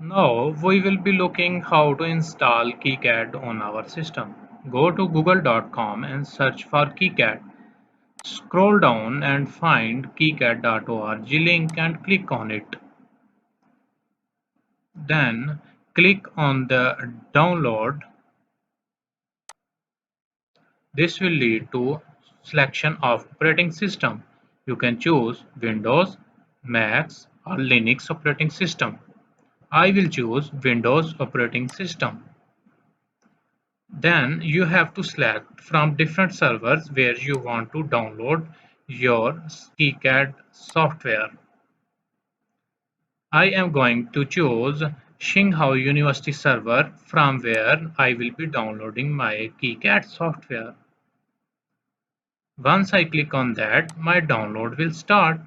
Now we will be looking how to install KiCad on our system. Go to google.com and search for KiCad. Scroll down and find kicad.org link and click on it. Then click on the download. This will lead to selection of operating system. You can choose Windows, Macs or Linux operating system. I will choose Windows operating system. Then you have to select from different servers where you want to download your KiCad software. I am going to choose Tsinghua University server from where I will be downloading my KiCad software. Once I click on that, my download will start.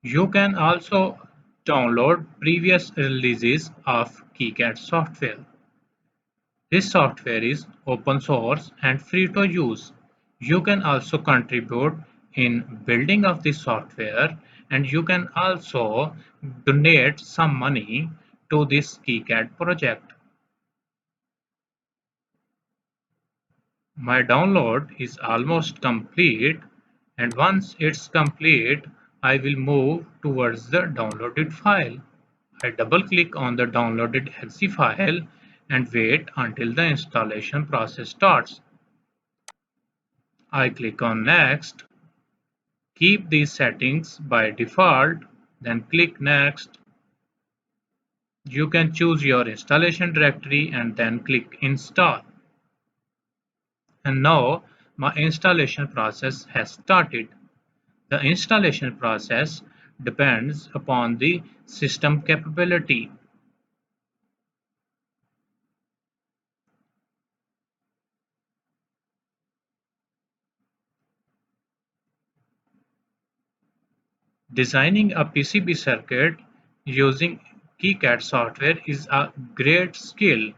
You can also download previous releases of KiCad software. This software is open source and free to use. You can also contribute in building of this software, and you can also donate some money to this KiCad project. My download is almost complete, and once it's complete, I will move towards the downloaded file. I double click on the downloaded exe file and wait until the installation process starts. I click on Next, keep these settings by default, then click Next. You can choose your installation directory and then click Install. And now my installation process has started. The installation process depends upon the system capability. Designing a PCB circuit using KiCad software is a great skill.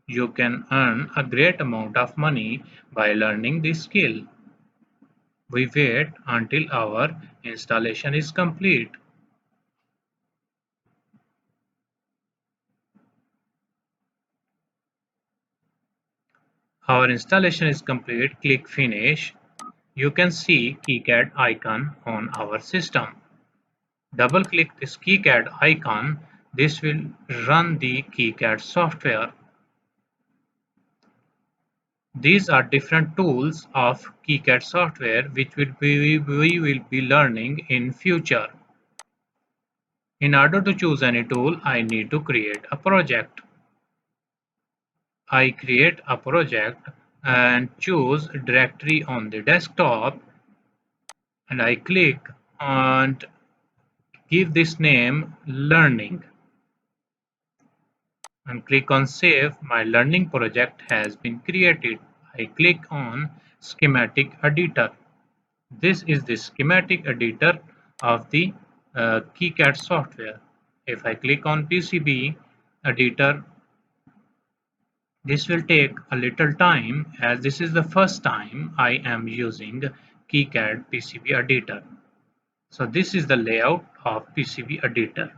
You can earn a great amount of money by learning this skill. We wait until our installation is complete. Our installation is complete. Click Finish. You can see KiCad icon on our system. Double-click this KiCad icon. This will run the KiCad software. These are different tools of KiCad software which we will be learning in future. In order to choose any tool, I need to create a project. I create a project and choose directory on the desktop, and I click and give this name learning and click on save. My learning project has been created. I click on schematic editor. This is the schematic editor of the KiCad software. If I click on PCB editor, this will take a little time as this is the first time I am using KiCad PCB editor. So this is the layout of PCB editor.